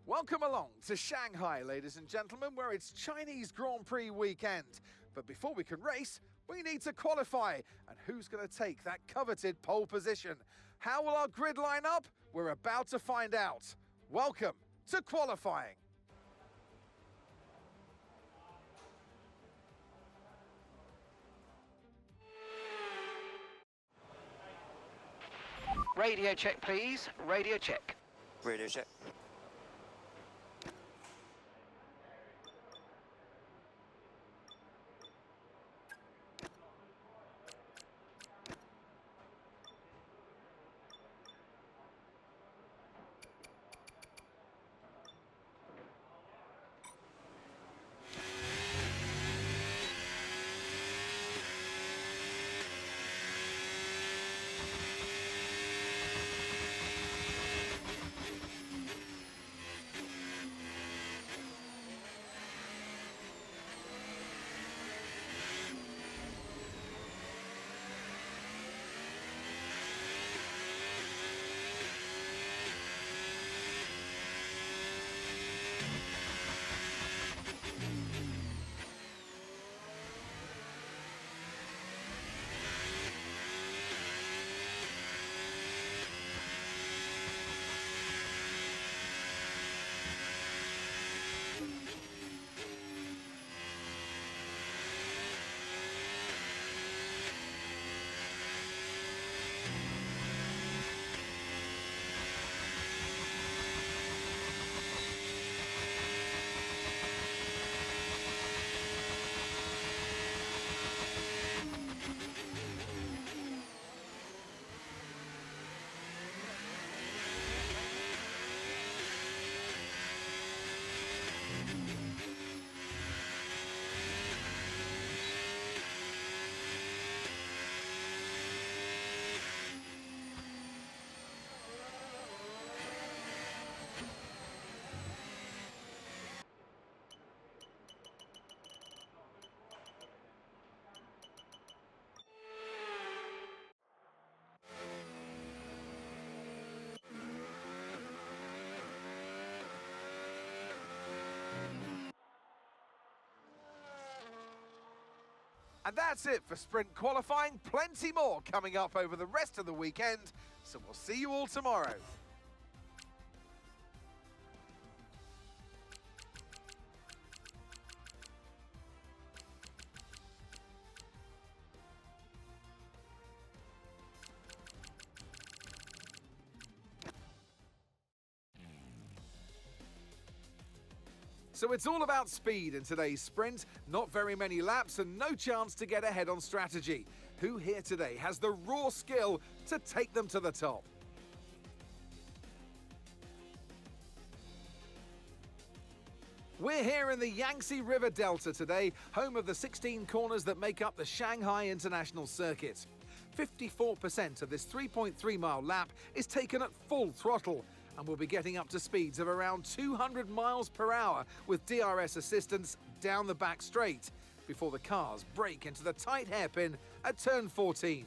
Welcome along to Shanghai, ladies and gentlemen, where it's Chinese Grand Prix weekend. But before we can race, we need to qualify. And who's going to take that coveted pole position? How will our grid line up? We're about to find out. Welcome to qualifying. Radio check, please. Radio check. Radio check. And that's it for sprint qualifying. Plenty more coming up over the rest of the weekend. So we'll see you all tomorrow. So it's all about speed in today's sprint. Not very many laps and no chance to get ahead on strategy. Who here today has the raw skill to take them to the top? We're here in the Yangtze River Delta today, home of the 16 corners that make up the Shanghai International Circuit. 54% of this 3.3-mile lap is taken at full throttle, and we'll be getting up to speeds of around 200 miles per hour with DRS assistance down the back straight before the cars brake into the tight hairpin at turn 14.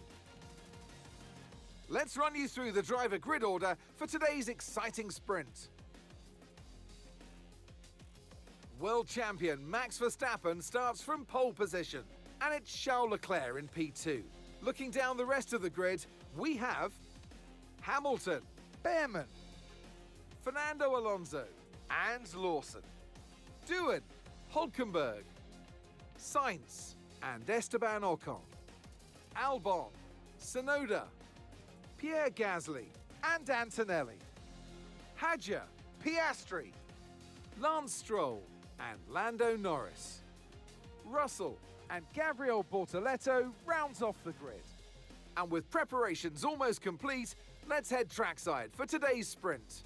Let's run you through the driver grid order for today's exciting sprint. World champion Max Verstappen starts from pole position, and it's Charles Leclerc in P2. Looking down the rest of the grid, we have Hamilton, Behrman, Fernando Alonso and Lawson, Doohan, Hulkenberg, Sainz and Esteban Ocon, Albon, Tsunoda, Pierre Gasly and Antonelli, Hadjar, Piastri, Lance Stroll and Lando Norris. Russell and Gabriel Bortoleto rounds off the grid. And with preparations almost complete, let's head trackside for today's sprint.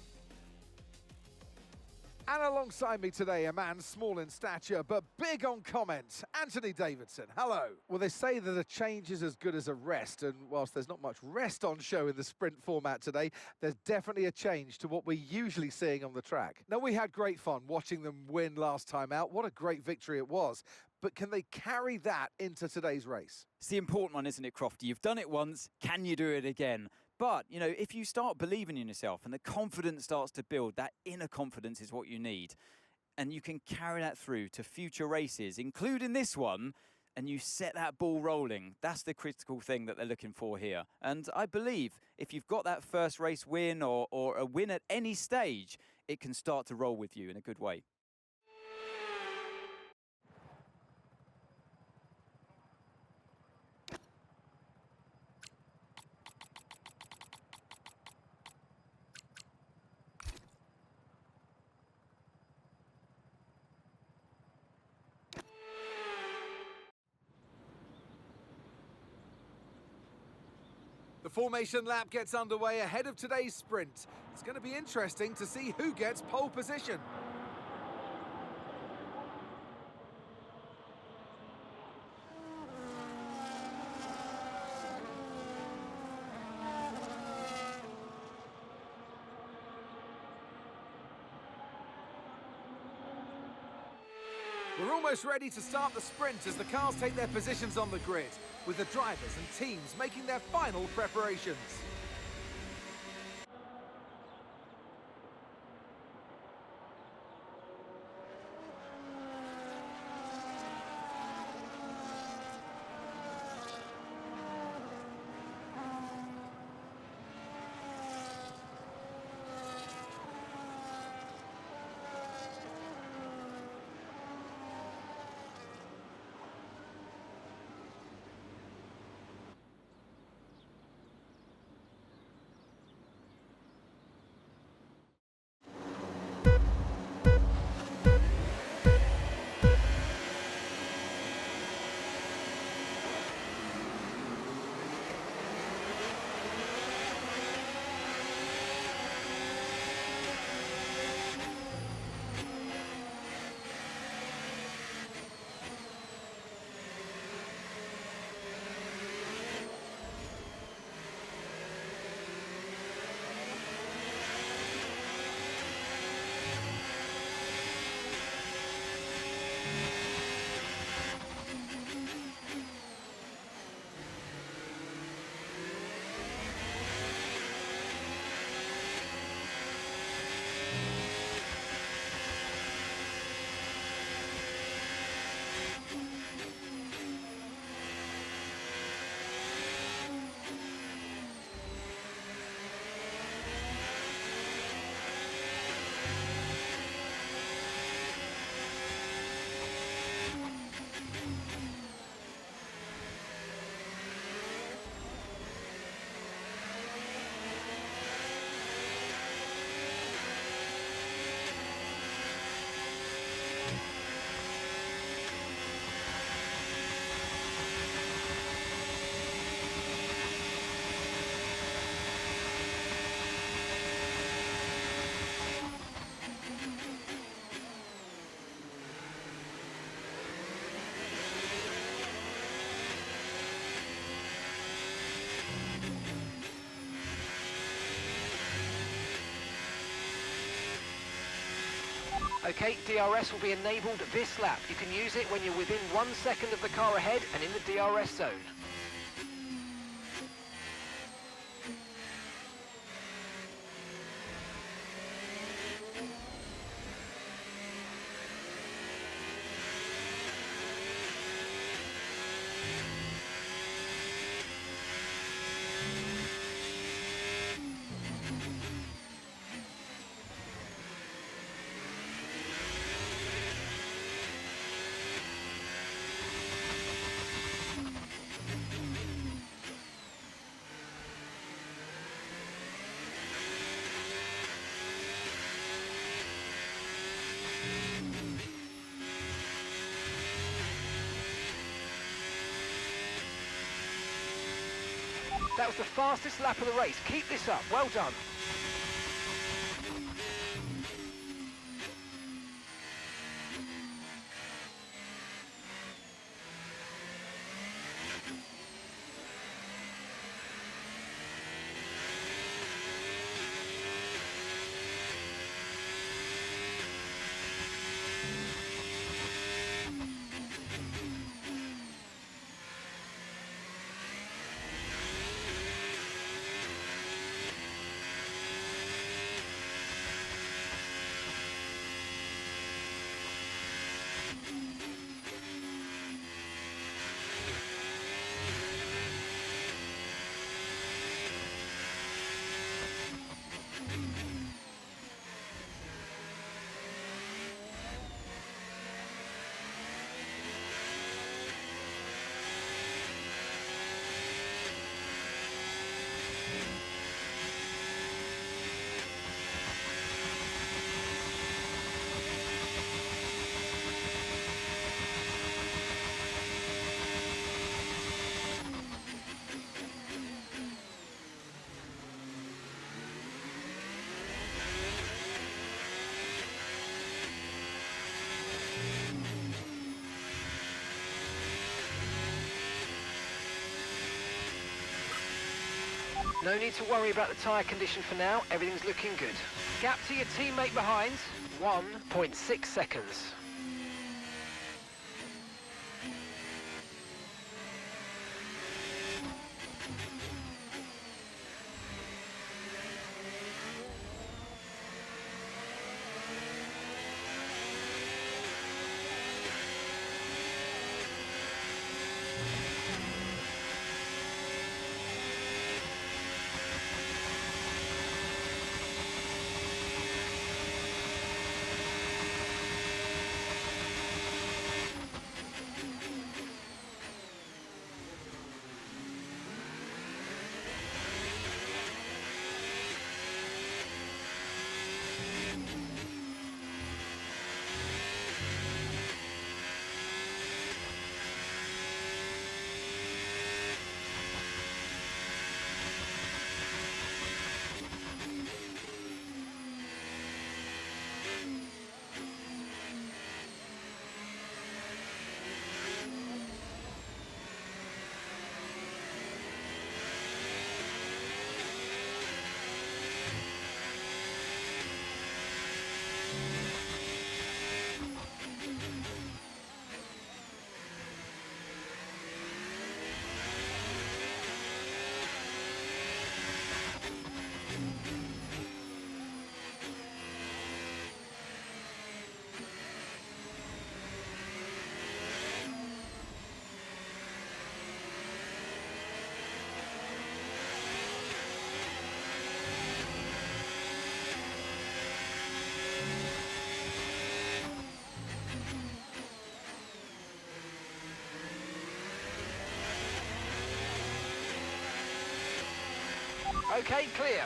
And alongside me today, a man small in stature but big on comment, Anthony Davidson. Hello. Well, they say that a change is as good as a rest, and whilst there's not much rest on show in the sprint format today, there's definitely a change to what we're usually seeing on the track. Now, we had great fun watching them win last time out. What a great victory it was. But can they carry that into today's race? It's the important one, isn't it, Crofty? You've done it once. Can you do it again? But, you know, if you start believing in yourself and the confidence starts to build, that inner confidence is what you need. And you can carry that through to future races, including this one, and you set that ball rolling. That's the critical thing that they're looking for here. And I believe if you've got that first race win or a win at any stage, it can start to roll with you in a good way. The formation lap gets underway ahead of today's sprint. It's going to be interesting to see who gets pole position. We're almost ready to start the sprint as the cars take their positions on the grid, with the drivers and teams making their final preparations. Okay, DRS will be enabled this lap. You can use it when you're within 1 second of the car ahead and in the DRS zone. That was the fastest lap of the race. Keep this up. Well done. No need to worry about the tyre condition for now, everything's looking good. Gap to your teammate behind, 1.6 seconds. Okay, clear.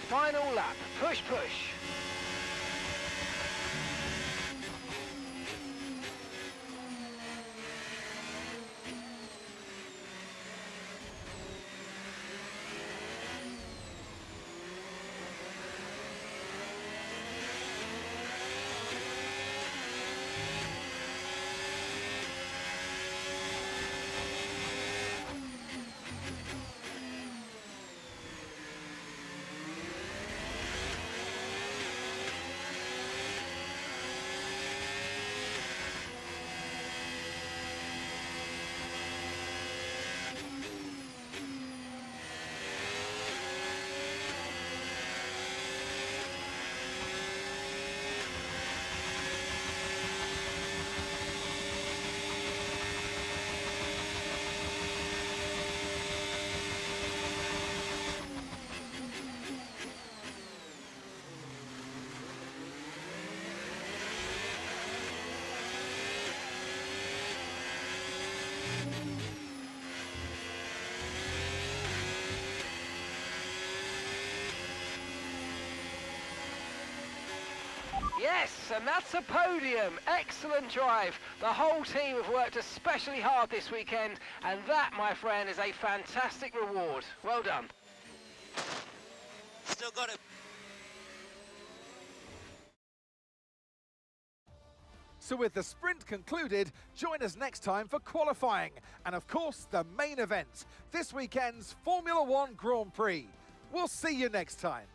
Final lap, push, push. Yes, and that's a podium. Excellent drive. The whole team have worked especially hard this weekend, and that, my friend, is a fantastic reward. Well done. Still got it. So with the sprint concluded, join us next time for qualifying and of course the main event, this weekend's Formula One Grand Prix. We'll see you next time.